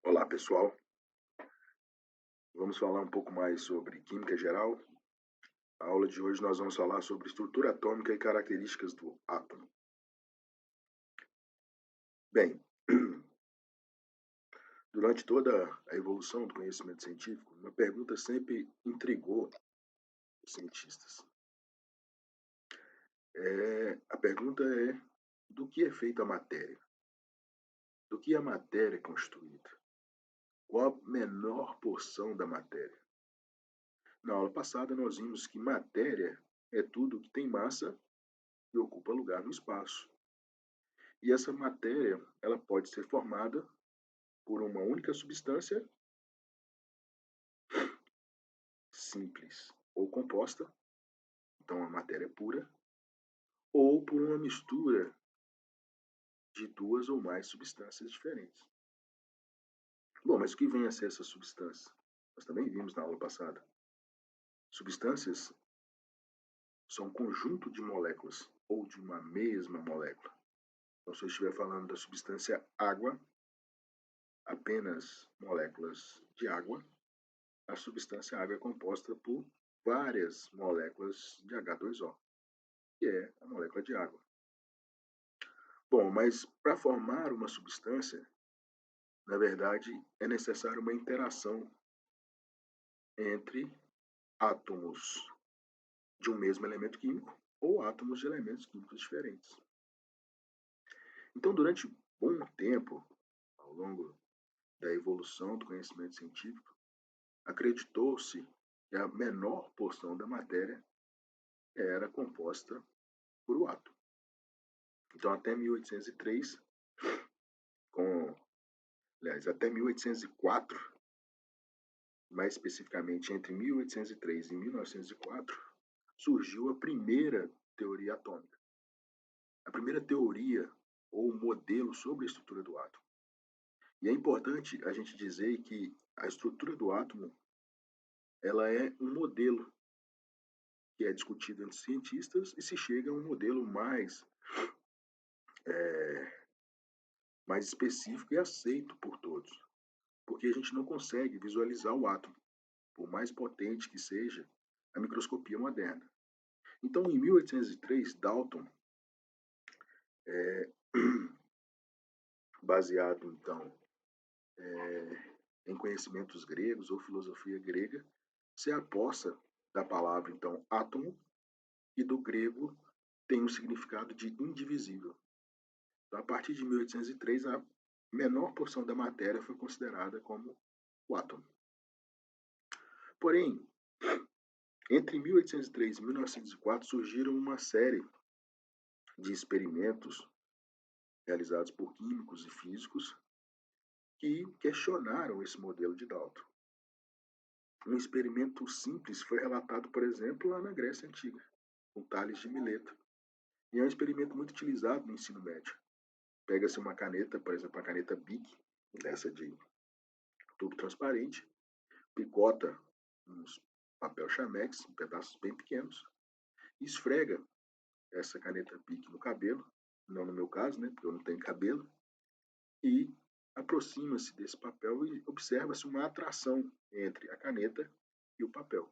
Olá, pessoal. Vamos falar um pouco mais sobre química geral. A aula de hoje nós vamos falar sobre estrutura atômica e características do átomo. Bem, durante toda a evolução do conhecimento científico, uma pergunta sempre intrigou os cientistas. A pergunta é: do que é feita a matéria? Do que a matéria é constituída? Qual a menor porção da matéria? Na aula passada nós vimos que matéria é tudo que tem massa e ocupa lugar no espaço. E essa matéria, ela pode ser formada por uma única substância simples ou composta, então a matéria é pura, ou por uma mistura de duas ou mais substâncias diferentes. Bom, mas o que vem a ser essa substância? Nós também vimos na aula passada. Substâncias são um conjunto de moléculas ou de uma mesma molécula. Então, se eu estiver falando da substância água, apenas moléculas de água, a substância água é composta por várias moléculas de H2O, que é a molécula de água. Bom, mas para formar uma substância, na verdade, é necessária uma interação entre átomos de um mesmo elemento químico ou átomos de elementos químicos diferentes. Então, durante bom tempo, ao longo da evolução do conhecimento científico, acreditou-se que a menor porção da matéria era composta por o átomo. Então, até 1803, até 1804, mais especificamente entre 1803 e 1904, surgiu a primeira teoria atômica. A primeira teoria ou modelo sobre a estrutura do átomo. E é importante a gente dizer que a estrutura do átomo ela é um modelo que é discutido entre cientistas e se chega a um modelo mais específico e aceito por todos, porque a gente não consegue visualizar o átomo, por mais potente que seja a microscopia moderna. Então, em 1803, Dalton, baseado então em conhecimentos gregos ou filosofia grega, se aposta da palavra então átomo, e do grego tem o significado de indivisível. Então, a partir de 1803, a menor porção da matéria foi considerada como o átomo. Porém, entre 1803 e 1904 surgiram uma série de experimentos realizados por químicos e físicos que questionaram esse modelo de Dalton. Um experimento simples foi relatado, por exemplo, lá na Grécia Antiga, com Tales de Mileto. E é um experimento muito utilizado no ensino médio. Pega-se uma caneta, por exemplo, a caneta Bic, dessa de tubo transparente, picota uns papel chamex, em pedaços bem pequenos, e esfrega essa caneta Bic no cabelo, não no meu caso, né, porque eu não tenho cabelo, e aproxima-se desse papel e observa-se uma atração entre a caneta e o papel.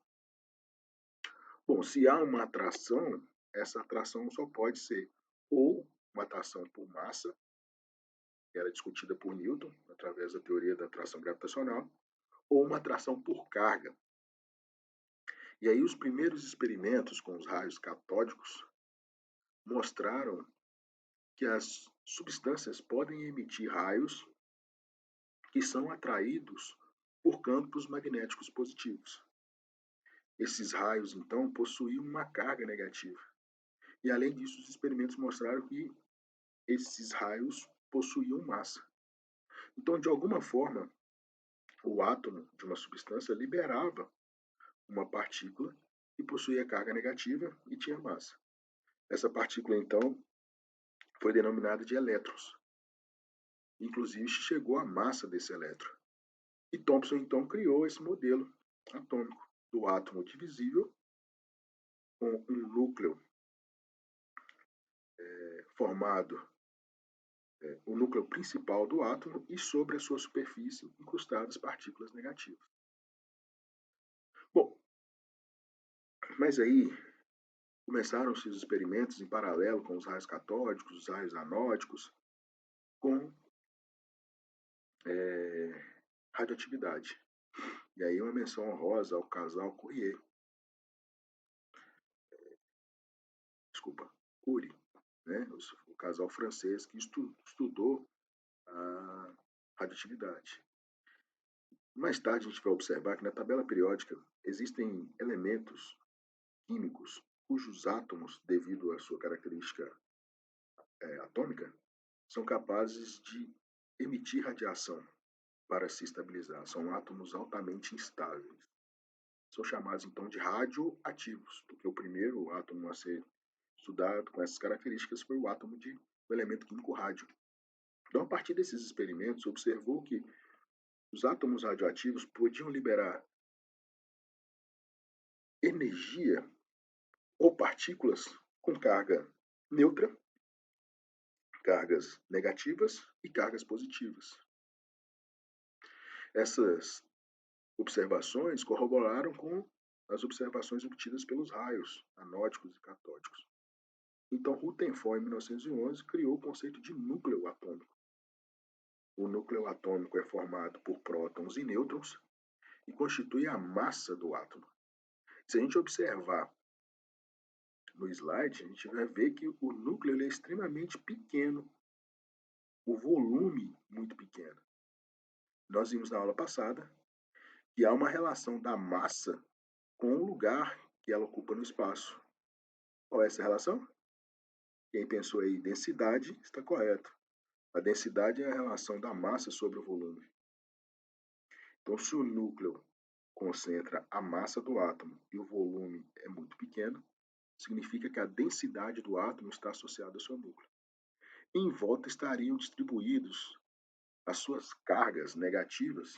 Bom, se há uma atração, essa atração só pode ser ou uma atração por massa, que era discutida por Newton, através da teoria da atração gravitacional, ou uma atração por carga. E aí os primeiros experimentos com os raios catódicos mostraram que as substâncias podem emitir raios que são atraídos por campos magnéticos positivos. Esses raios, então, possuíam uma carga negativa. E, além disso, os experimentos mostraram que esses raios possuíam massa. Então, de alguma forma, o átomo de uma substância liberava uma partícula que possuía carga negativa e tinha massa. Essa partícula, então, foi denominada de elétrons. Inclusive, chegou a massa desse elétron. E Thomson, então, criou esse modelo atômico do átomo divisível com um núcleo formado o núcleo principal do átomo e sobre a sua superfície incrustadas partículas negativas. Bom, mas aí começaram-se os experimentos em paralelo com os raios catódicos, os raios anódicos, com radioatividade. E aí uma menção honrosa ao casal Curie, né? O casal francês que estudou a radioatividade. Mais tarde a gente vai observar que na tabela periódica existem elementos químicos cujos átomos, devido à sua característica atômica, são capazes de emitir radiação para se estabilizar. São átomos altamente instáveis. São chamados então de radioativos, porque o primeiro átomo a ser estudado com essas características foi o átomo do elemento químico rádio. Então, a partir desses experimentos, observou que os átomos radioativos podiam liberar energia ou partículas com carga neutra, cargas negativas e cargas positivas. Essas observações corroboraram com as observações obtidas pelos raios anódicos e catódicos. Então, Rutherford, em 1911, criou o conceito de núcleo atômico. O núcleo atômico é formado por prótons e nêutrons e constitui a massa do átomo. Se a gente observar no slide, a gente vai ver que o núcleo é extremamente pequeno, o volume muito pequeno. Nós vimos na aula passada que há uma relação da massa com o lugar que ela ocupa no espaço. Qual é essa relação? Quem pensou aí densidade está correto. A densidade é a relação da massa sobre o volume. Então, se o núcleo concentra a massa do átomo e o volume é muito pequeno, significa que a densidade do átomo está associada ao seu núcleo. Em volta estariam distribuídos as suas cargas negativas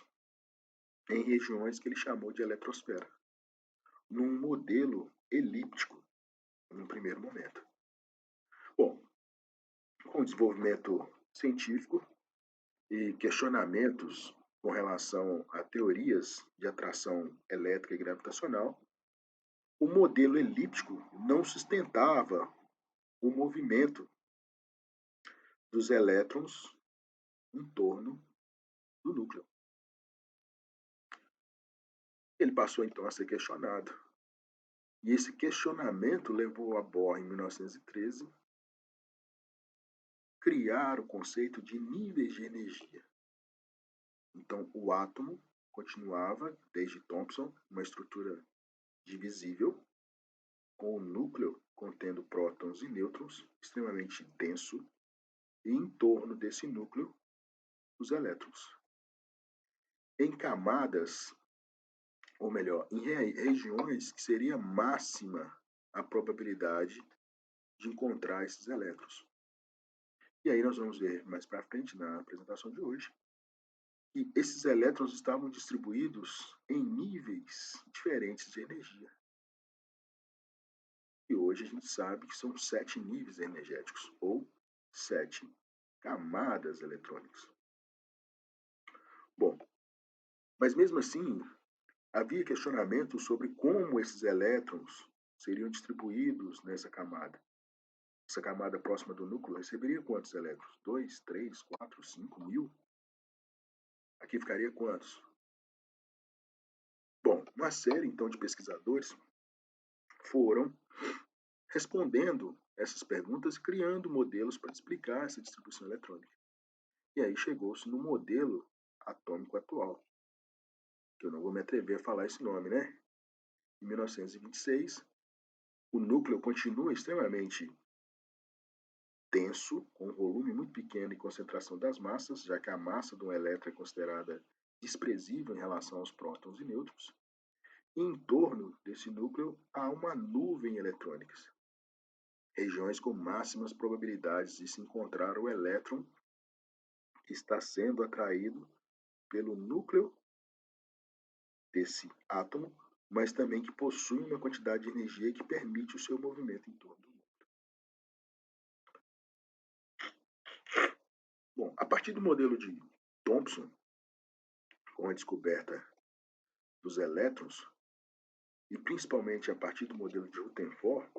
em regiões que ele chamou de eletrosfera, num modelo elíptico, num primeiro momento. Bom, com o desenvolvimento científico e questionamentos com relação a teorias de atração elétrica e gravitacional, o modelo elíptico não sustentava o movimento dos elétrons em torno do núcleo. Ele passou então a ser questionado. E esse questionamento levou a Bohr, em 1913, criar o conceito de níveis de energia. Então, o átomo continuava, desde Thomson, uma estrutura divisível, com o núcleo contendo prótons e nêutrons, extremamente denso, e em torno desse núcleo, os elétrons. Em camadas, ou melhor, em regiões que seria máxima a probabilidade de encontrar esses elétrons. E aí nós vamos ver mais para frente na apresentação de hoje que esses elétrons estavam distribuídos em níveis diferentes de energia. E hoje a gente sabe que são 7 níveis energéticos, ou 7 camadas eletrônicas. Bom, mas mesmo assim, havia questionamentos sobre como esses elétrons seriam distribuídos nessa camada. Essa camada próxima do núcleo receberia quantos elétrons? 2, 3, 4, 5 mil? Aqui ficaria quantos? Bom, uma série então de pesquisadores foram respondendo essas perguntas e criando modelos para explicar essa distribuição eletrônica. E aí chegou-se no modelo atômico atual, que eu não vou me atrever a falar esse nome, né? Em 1926, o núcleo continua extremamente denso, com um volume muito pequeno e concentração das massas, já que a massa de um elétron é considerada desprezível em relação aos prótons e nêutrons. E em torno desse núcleo há uma nuvem eletrônica, regiões com máximas probabilidades de se encontrar o elétron que está sendo atraído pelo núcleo desse átomo, mas também que possui uma quantidade de energia que permite o seu movimento em torno do núcleo. Bom, a partir do modelo de Thomson, com a descoberta dos elétrons, e principalmente a partir do modelo de Rutherford,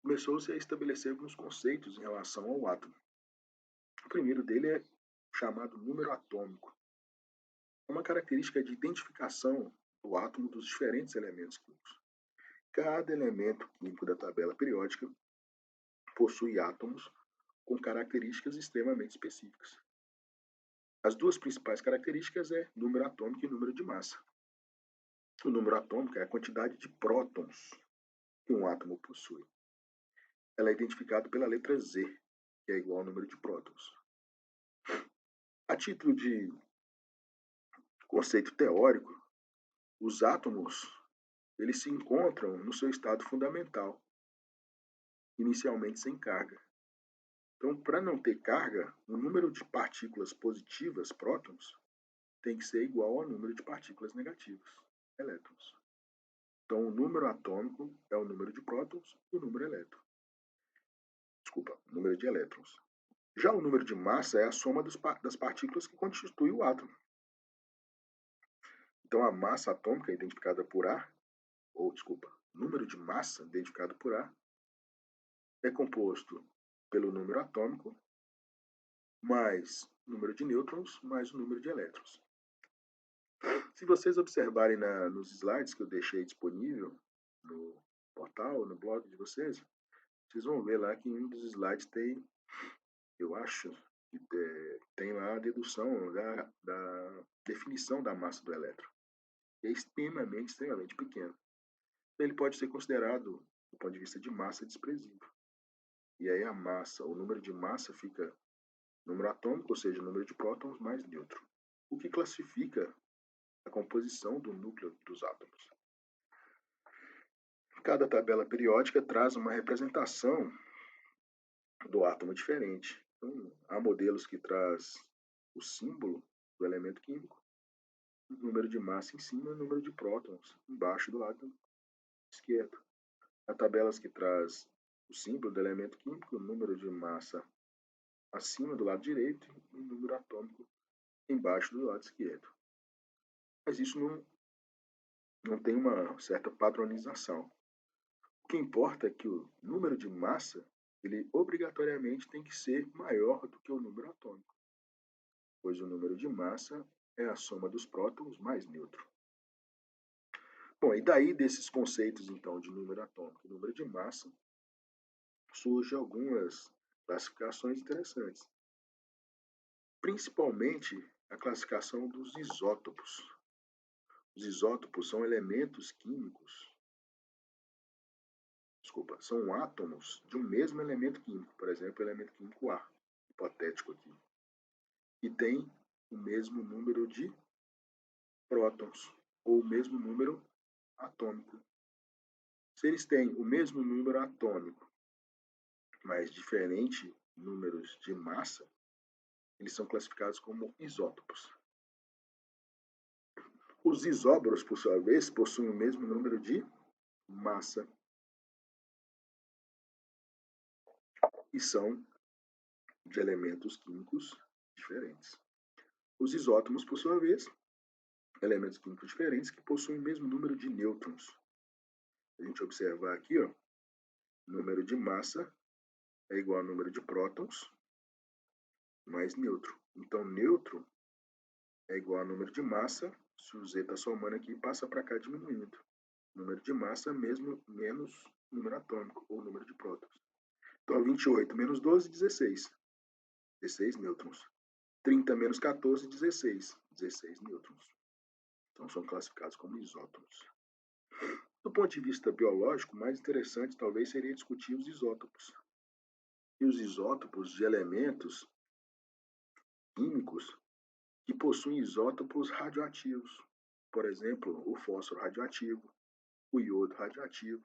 começou-se a estabelecer alguns conceitos em relação ao átomo. O primeiro dele é chamado número atômico, uma característica de identificação do átomo dos diferentes elementos químicos. Cada elemento químico da tabela periódica possui átomos com características extremamente específicas. As duas principais características é número atômico e número de massa. O número atômico é a quantidade de prótons que um átomo possui. Ela é identificada pela letra Z, que é igual ao número de prótons. A título de conceito teórico, os átomos eles se encontram no seu estado fundamental, inicialmente sem carga. Então, para não ter carga, o número de partículas positivas, prótons, tem que ser igual ao número de partículas negativas, elétrons. Então, o número atômico é o número de prótons e o número elétron. Desculpa, o número de elétrons. Já o número de massa é a soma das partículas que constituem o átomo. Então, a massa atômica identificada por A, número de massa identificado por A, é composto pelo número atômico mais o número de nêutrons mais o número de elétrons. Se vocês observarem nos slides que eu deixei disponível no portal, no blog de vocês, vocês vão ver lá que em um dos slides tem, eu acho, tem lá a dedução da definição da massa do elétron. É extremamente pequeno. Ele pode ser considerado, do ponto de vista de massa, desprezível. E aí a massa, o número de massa fica número atômico, ou seja, número de prótons mais nêutron, o que classifica a composição do núcleo dos átomos. Cada tabela periódica traz uma representação do átomo diferente. Então, há modelos que traz o símbolo do elemento químico, o número de massa em cima e o número de prótons embaixo do lado esquerdo. Há tabelas que traz o símbolo do elemento químico, o número de massa acima do lado direito e o número atômico embaixo do lado esquerdo. Mas isso não tem uma certa padronização. O que importa é que o número de massa ele obrigatoriamente tem que ser maior do que o número atômico, pois o número de massa é a soma dos prótons mais nêutron. Bom, e daí desses conceitos, então, de número atômico e número de massa, surgem algumas classificações interessantes. Principalmente a classificação dos isótopos. Os isótopos são elementos químicos, são átomos de um mesmo elemento químico, por exemplo, o elemento químico A, hipotético aqui, e tem o mesmo número de prótons, ou o mesmo número atômico. Se eles têm o mesmo número atômico, mas diferentes números de massa, eles são classificados como isótopos. Os isóbaros, por sua vez, possuem o mesmo número de massa e são de elementos químicos diferentes. Os isótomos, por sua vez, elementos químicos diferentes que possuem o mesmo número de nêutrons. A gente observar aqui, ó, número de massa é igual ao número de prótons mais nêutron. Então, nêutron é igual ao número de massa, se o Z está somando aqui, passa para cá diminuindo. Número de massa mesmo menos número atômico, ou número de prótons. Então, 28 menos 12, 16. 16 nêutrons. 30 menos 14, 16. 16 nêutrons. Então, são classificados como isótopos. Do ponto de vista biológico, mais interessante talvez seria discutir os isótopos. E os isótopos de elementos químicos que possuem isótopos radioativos. Por exemplo, o fósforo radioativo, o iodo radioativo,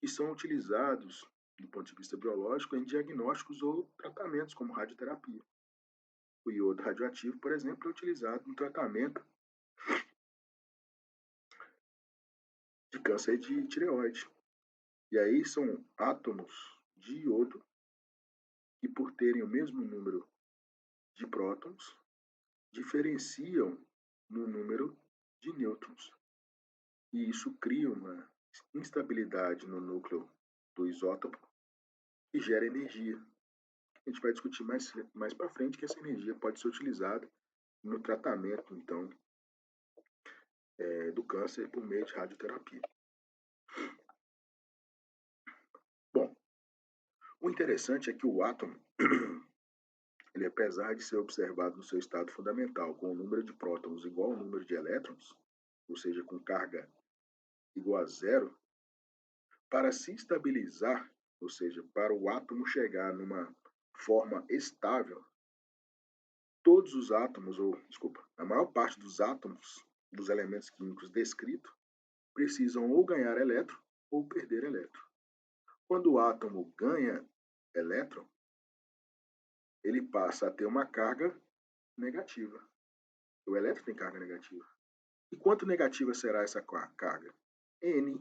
que são utilizados, do ponto de vista biológico, em diagnósticos ou tratamentos, como radioterapia. O iodo radioativo, por exemplo, é utilizado no tratamento de câncer de tireoide. E aí são átomos de iodo que, por terem o mesmo número de prótons diferenciam no número de nêutrons. E isso cria uma instabilidade no núcleo do isótopo e gera energia. A gente vai discutir mais para frente que essa energia pode ser utilizada no tratamento, então, do câncer por meio de radioterapia. Bom, o interessante é que o átomo, ele, apesar de ser observado no seu estado fundamental com o número de prótons igual ao número de elétrons, ou seja, com carga igual a zero, para se estabilizar, ou seja, para o átomo chegar numa forma estável, todos os átomos, a maior parte dos átomos dos elementos químicos descritos precisam ou ganhar elétron ou perder elétron. Quando o átomo ganha elétron, ele passa a ter uma carga negativa. O elétron tem carga negativa. E quanto negativa será essa carga? N.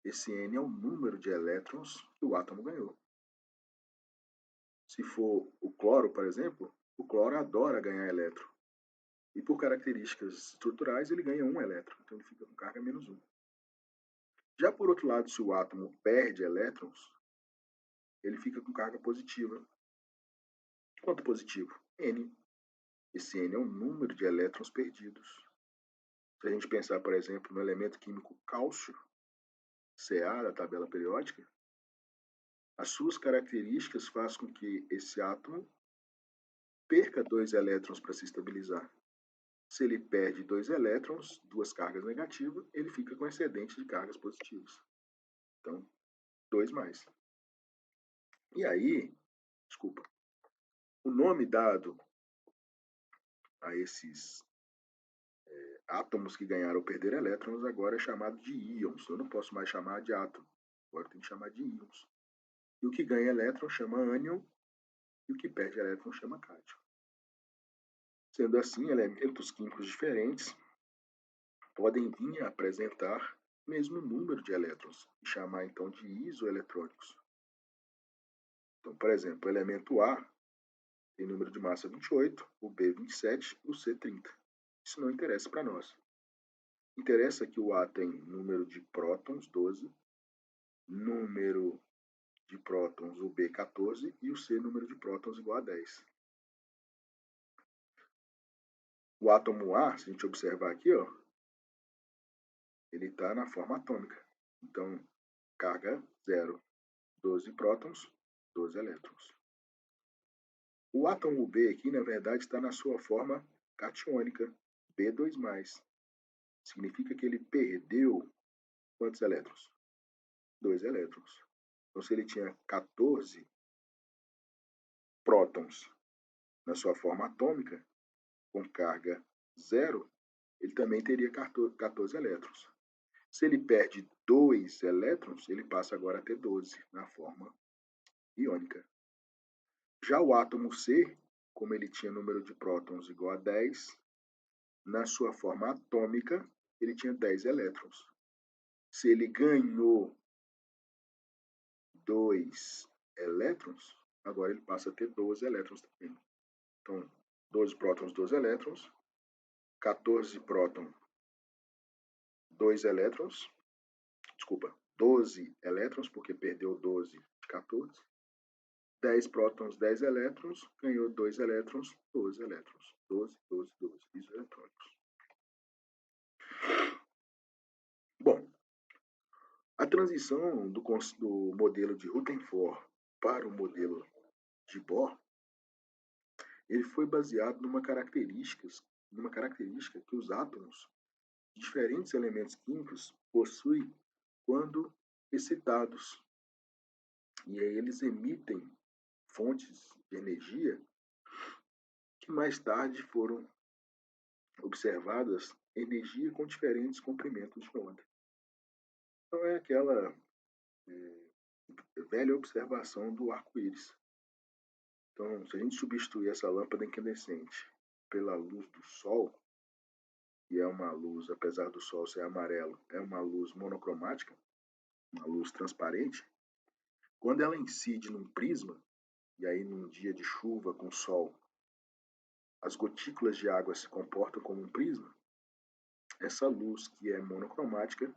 Esse N é o número de elétrons que o átomo ganhou. Se for o cloro, por exemplo, o cloro adora ganhar elétron. E por características estruturais, ele ganha um elétron. Então ele fica com carga menos 1. Já por outro lado, se o átomo perde elétrons, ele fica com carga positiva. Quanto positivo? N. Esse N é o número de elétrons perdidos. Se a gente pensar, por exemplo, no elemento químico cálcio, Ca da tabela periódica, as suas características fazem com que esse átomo perca 2 elétrons para se estabilizar. Se ele perde 2 elétrons, 2 cargas negativas, ele fica com excedente de cargas positivas. Então, 2 mais. E aí, o nome dado a esses átomos que ganharam ou perderam elétrons agora é chamado de íons. Eu não posso mais chamar de átomo, agora eu tenho que chamar de íons. E o que ganha elétron chama ânion e o que perde elétron chama cátion. Sendo assim, elementos químicos diferentes podem vir a apresentar o mesmo número de elétrons e chamar então de isoeletrônicos. Então, por exemplo, o elemento A tem número de massa 28, o B 27 e o C 30. Isso não interessa para nós. Interessa que o A tem número de prótons 12, número de prótons o B 14 e o C número de prótons igual a 10. O átomo A, se a gente observar aqui, ó, ele está na forma atômica. Então, carga 0, 12 prótons, 12 elétrons. O átomo B aqui, na verdade, está na sua forma catiônica, B2+. Significa que ele perdeu quantos elétrons? 2 elétrons. Então, se ele tinha 14 prótons na sua forma atômica, com carga 0, ele também teria 14 elétrons. Se ele perde 2 elétrons, ele passa agora a ter 12 na forma iônica. Já o átomo C, como ele tinha número de prótons igual a 10, na sua forma atômica, ele tinha 10 elétrons. Se ele ganhou 2 elétrons, agora ele passa a ter 12 elétrons também. Então, 12 prótons, 12 elétrons, 14 prótons, 2 elétrons, 12 elétrons, porque perdeu 12 de 14, 10 prótons, 10 elétrons, ganhou 2 elétrons, 12 elétrons, 12, 12, 12, isoeletrônicos. Bom, a transição do modelo de Rutherford para o modelo de Bohr, ele foi baseado numa característica que os átomos de diferentes elementos químicos possuem quando excitados. E aí eles emitem fontes de energia que mais tarde foram observadas energia com diferentes comprimentos de onda. Então é aquela velha observação do arco-íris. Então, se a gente substituir essa lâmpada incandescente pela luz do Sol, e é uma luz, apesar do Sol ser amarelo, é uma luz monocromática, uma luz transparente, quando ela incide num prisma, e aí num dia de chuva com sol, as gotículas de água se comportam como um prisma, essa luz que é monocromática,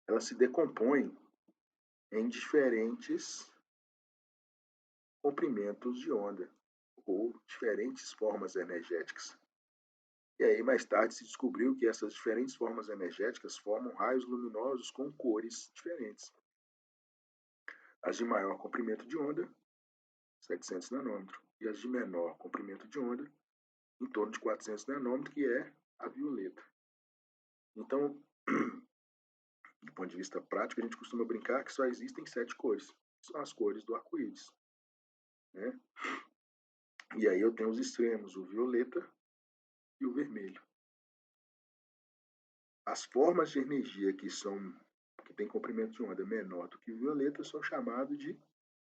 ela se decompõe em diferentes comprimentos de onda ou diferentes formas energéticas. E aí mais tarde se descobriu que essas diferentes formas energéticas formam raios luminosos com cores diferentes. As de maior comprimento de onda, 700 nanômetros, e as de menor comprimento de onda, em torno de 400 nanômetros, que é a violeta. Então, do ponto de vista prático, a gente costuma brincar que só existem 7 cores. São as cores do arco-íris. Né? E aí eu tenho os extremos, o violeta e o vermelho. As formas de energia que têm comprimento de onda menor do que o violeta são chamados de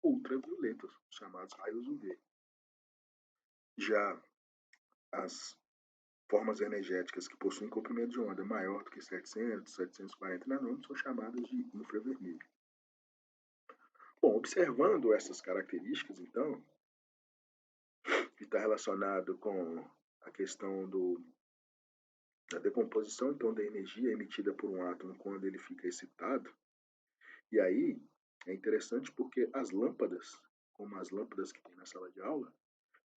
ultravioletas, chamados raios UV. Já as formas energéticas que possuem comprimento de onda maior do que 700, 740 nanômetros são chamadas de infravermelho. Bom, observando essas características, então, que está relacionado com a questão da decomposição, então, da energia emitida por um átomo quando ele fica excitado. E aí é interessante porque as lâmpadas, como as lâmpadas que tem na sala de aula,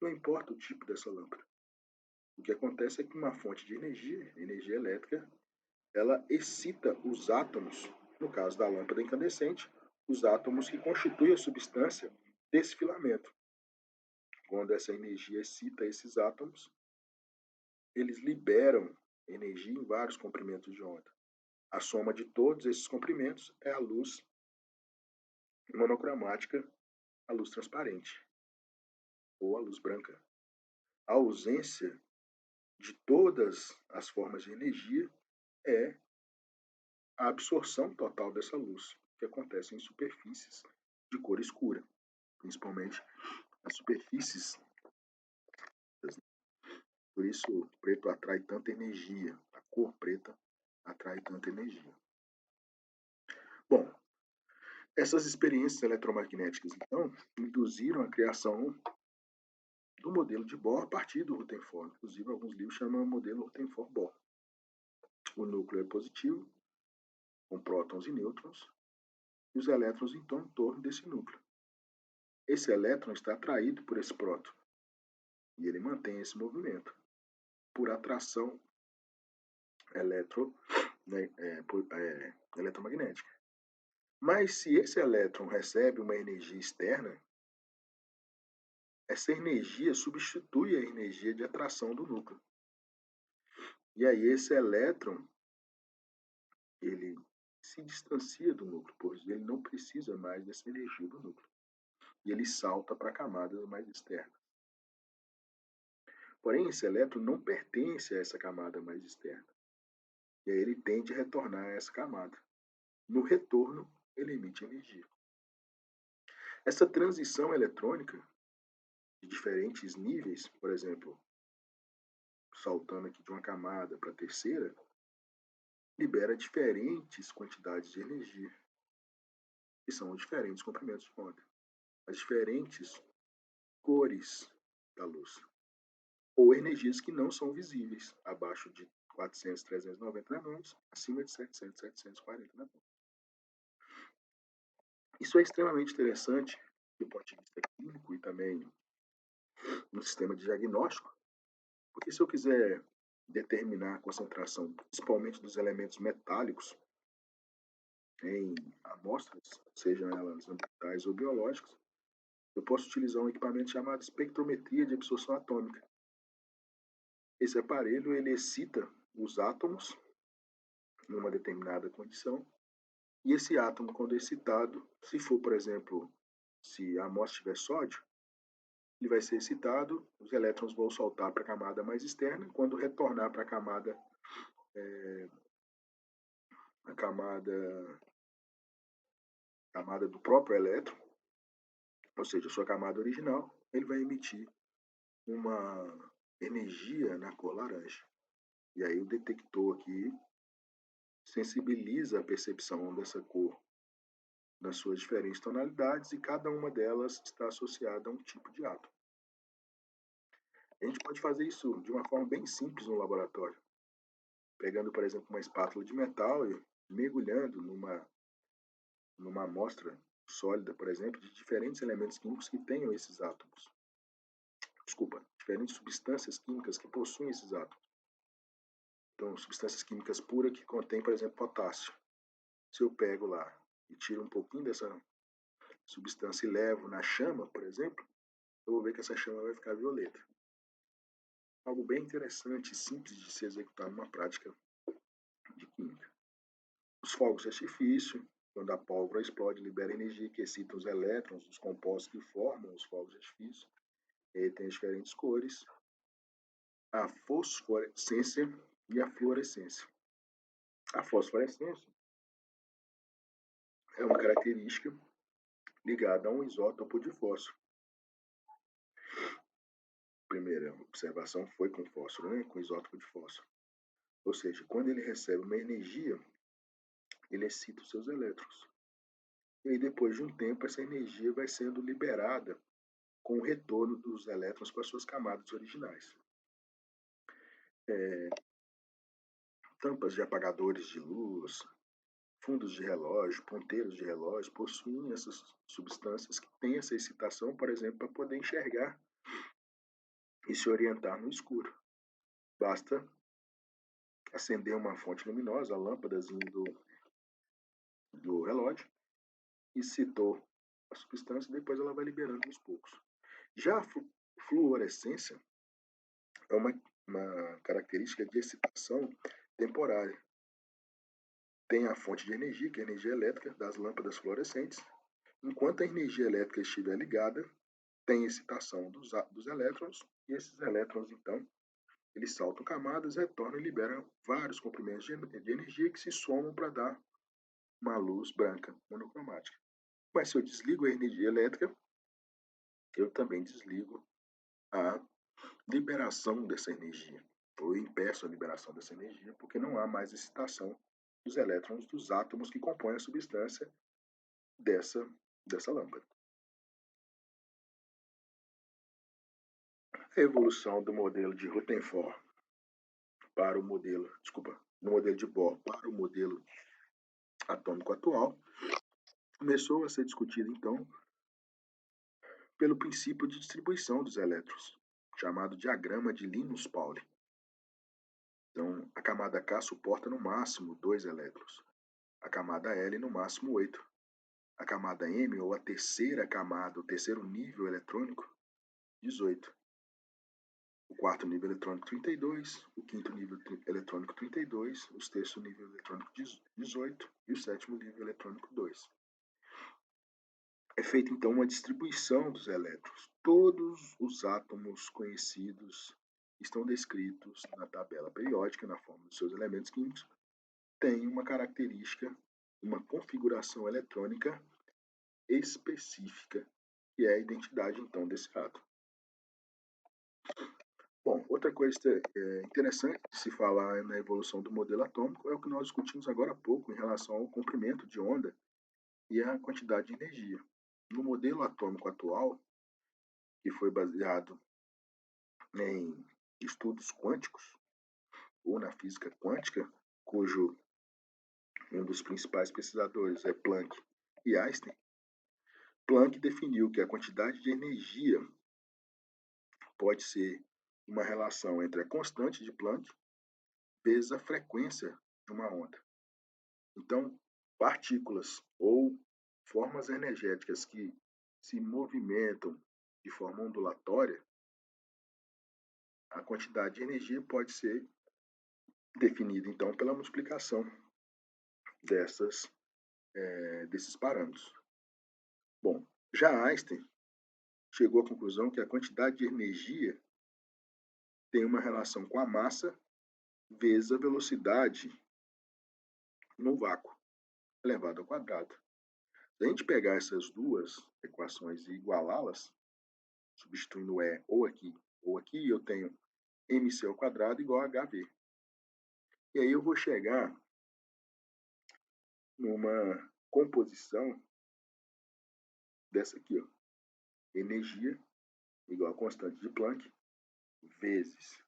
não importa o tipo dessa lâmpada. O que acontece é que uma fonte de energia elétrica, ela excita os átomos, no caso da lâmpada incandescente, os átomos que constituem a substância desse filamento. Quando essa energia excita esses átomos, eles liberam energia em vários comprimentos de onda. A soma de todos esses comprimentos é a luz monocromática, a luz transparente, ou a luz branca. A ausência de todas as formas de energia é a absorção total dessa luz, que acontece em superfícies de cor escura, principalmente as superfícies. Por isso o preto atrai tanta energia, a cor preta atrai tanta energia. Bom, essas experiências eletromagnéticas, então, induziram a criação do modelo de Bohr a partir do Rutherford. Inclusive, alguns livros chamam o modelo Rutherford-Bohr. O núcleo é positivo, com prótons e nêutrons, e os elétrons em torno desse núcleo. Esse elétron está atraído por esse próton, e ele mantém esse movimento por atração eletromagnética. Mas se esse elétron recebe uma energia externa, essa energia substitui a energia de atração do núcleo. E aí esse elétron, ele se distancia do núcleo, pois ele não precisa mais dessa energia do núcleo. E ele salta para camadas mais externas. Porém, esse elétron não pertence a essa camada mais externa. E aí ele tende a retornar a essa camada. No retorno, ele emite energia. Essa transição eletrônica de diferentes níveis, por exemplo, saltando aqui de uma camada para a terceira, libera diferentes quantidades de energia, que são os diferentes comprimentos de onda, as diferentes cores da luz, ou energias que não são visíveis, abaixo de 400, 390 nanômetros, acima de 700, 740 nanômetros. Isso é extremamente interessante do ponto de vista clínico e também no sistema de diagnóstico, porque se eu quiser determinar a concentração, principalmente dos elementos metálicos, em amostras, sejam elas ambientais ou biológicas, eu posso utilizar um equipamento chamado espectrometria de absorção atômica. Esse aparelho ele excita os átomos numa determinada condição, e esse átomo, quando excitado, se for, por exemplo, se a amostra tiver sódio, ele vai ser excitado, os elétrons vão soltar para a camada mais externa, quando retornar para a camada do próprio elétron, ou seja, a sua camada original, ele vai emitir uma energia na cor laranja. E aí o detector aqui sensibiliza a percepção dessa cor nas suas diferentes tonalidades e cada uma delas está associada a um tipo de átomo. A gente pode fazer isso de uma forma bem simples no laboratório, pegando, por exemplo, uma espátula de metal e mergulhando numa amostra sólida, por exemplo, de diferentes elementos químicos que tenham esses átomos. Desculpa, diferentes substâncias químicas que possuem esses átomos. Então, substâncias químicas puras que contêm, por exemplo, potássio. Se eu pego lá e tiro um pouquinho dessa substância e levo na chama, por exemplo, eu vou ver que essa chama vai ficar violeta. Algo bem interessante e simples de se executar numa prática de química. Os fogos de artifício, quando a pólvora explode, libera energia que excita os elétrons dos compostos que formam os fogos de artifício. Ele tem diferentes cores, a fosforescência e a fluorescência. A fosforescência é uma característica ligada a um isótopo de fósforo. A primeira observação foi com fósforo, né? Com isótopo de fósforo. Ou seja, quando ele recebe uma energia, ele excita os seus elétrons. E aí, depois de um tempo, essa energia vai sendo liberada com o retorno dos elétrons para suas camadas originais. Tampas de apagadores de luz, fundos de relógio, ponteiros de relógio possuem essas substâncias que têm essa excitação, por exemplo, para poder enxergar e se orientar no escuro. Basta acender uma fonte luminosa, a lâmpadazinha do relógio, e citou a substância, depois ela vai liberando aos poucos. Já a fluorescência é uma característica de excitação temporária. Tem a fonte de energia, que é a energia elétrica das lâmpadas fluorescentes. Enquanto a energia elétrica estiver ligada, tem excitação dos elétrons, e esses elétrons, então, eles saltam camadas, retornam e liberam vários comprimentos de energia que se somam para dar uma luz branca monocromática. Mas se eu desligo a energia elétrica, eu também desligo a liberação dessa energia, ou impeço a liberação dessa energia, porque não há mais excitação dos elétrons dos átomos que compõem a substância dessa lâmpada. A evolução do modelo de Rutherford para o modelo, no modelo de Bohr para o modelo atômico atual, começou a ser discutida então pelo princípio de distribuição dos elétrons, chamado diagrama de Linus-Pauling. Então, a camada K suporta no máximo 2 elétrons, a camada L no máximo 8, a camada M, ou a terceira camada, o terceiro nível eletrônico, 18. O quarto nível eletrônico 32, o quinto nível eletrônico 32, o sexto nível eletrônico 18 e o sétimo nível eletrônico 2. É feita então uma distribuição dos elétrons. Todos os átomos conhecidos estão descritos na tabela periódica, na forma dos seus elementos químicos, têm uma característica, uma configuração eletrônica específica, que é a identidade então desse átomo. Bom, outra coisa interessante de se falar na evolução do modelo atômico é o que nós discutimos agora há pouco em relação ao comprimento de onda e a quantidade de energia. No modelo atômico atual, que foi baseado em estudos quânticos ou na física quântica, cujo um dos principais pesquisadores é Planck e Einstein, Planck definiu que a quantidade de energia pode ser uma relação entre a constante de Planck vezes a frequência de uma onda. Então, partículas ou formas energéticas que se movimentam de forma ondulatória, a quantidade de energia pode ser definida então pela multiplicação desses parâmetros. Bom, já Einstein chegou à conclusão que a quantidade de energia tem uma relação com a massa vezes a velocidade no vácuo, elevado ao quadrado. Se a gente pegar essas duas equações e igualá-las, substituindo E ou aqui, eu tenho mc ao quadrado igual a hv. E aí eu vou chegar numa composição dessa aqui, ó. Energia igual a constante de Planck vezes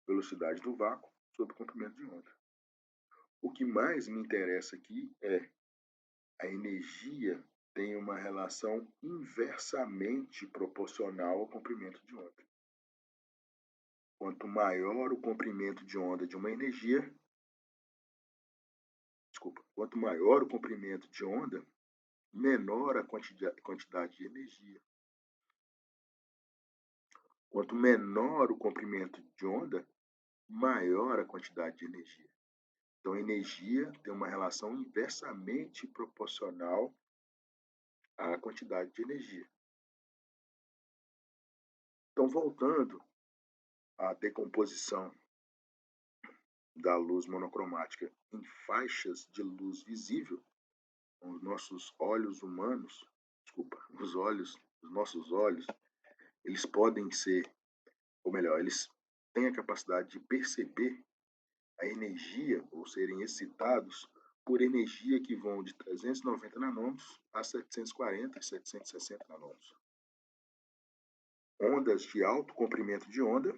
velocidade do vácuo sobre o comprimento de onda. O que mais me interessa aqui é a energia tem uma relação inversamente proporcional ao comprimento de onda. Quanto maior o comprimento de onda de uma energia, quanto maior o comprimento de onda, menor a quantidade de energia. Quanto menor o comprimento de onda, maior a quantidade de energia. Então, a energia tem uma relação inversamente proporcional à quantidade de energia. Então, voltando à decomposição da luz monocromática em faixas de luz visível, os nossos olhos humanos, os nossos olhos, eles podem ser, ou melhor, eles têm a capacidade de perceber a energia ou serem excitados por energia que vão de 390 nanômetros a 740 e 760 nanômetros. Ondas de alto comprimento de onda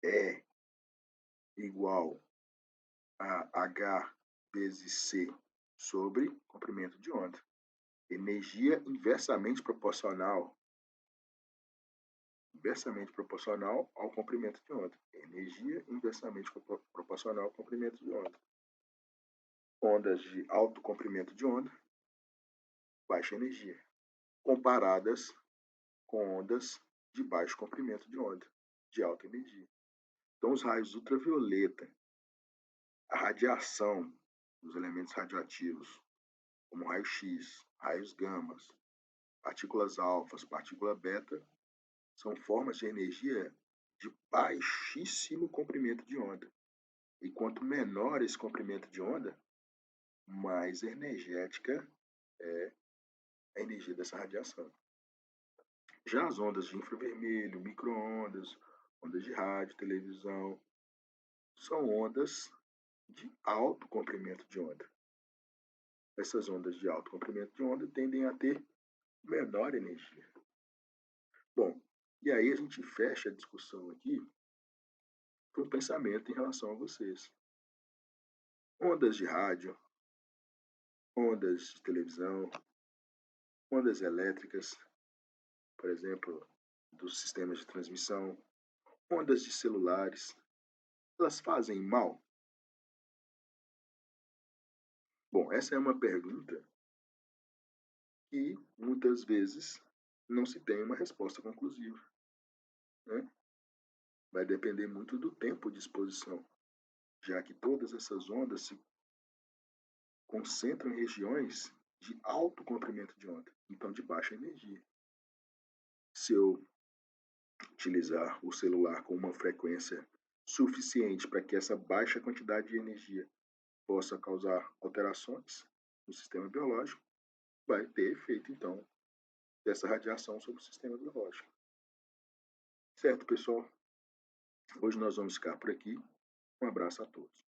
é igual a H vezes C sobre comprimento de onda. Energia inversamente proporcional ao comprimento de onda. Energia inversamente proporcional ao comprimento de onda. Ondas de alto comprimento de onda, baixa energia, comparadas com ondas de baixo comprimento de onda, de alta energia. Então, os raios ultravioleta, a radiação dos elementos radioativos, como raio-x, raios gamas, partículas alfas, partícula beta, são formas de energia de baixíssimo comprimento de onda. E quanto menor esse comprimento de onda, mais energética é a energia dessa radiação. Já as ondas de infravermelho, micro-ondas, ondas de rádio, televisão, são ondas de alto comprimento de onda. Essas ondas de alto comprimento de onda tendem a ter menor energia. Bom, e aí a gente fecha a discussão aqui com um pensamento em relação a vocês. Ondas de rádio, ondas de televisão, ondas elétricas, por exemplo, dos sistemas de transmissão, ondas de celulares, elas fazem mal? Bom, essa é uma pergunta que muitas vezes não se tem uma resposta conclusiva, né? Vai depender muito do tempo de exposição, já que todas essas ondas se concentram em regiões de alto comprimento de onda, então de baixa energia. Se eu utilizar o celular com uma frequência suficiente para que essa baixa quantidade de energia possa causar alterações no sistema biológico, vai ter efeito, então, dessa radiação sobre o sistema biológico. Certo, pessoal? Hoje nós vamos ficar por aqui. Um abraço a todos.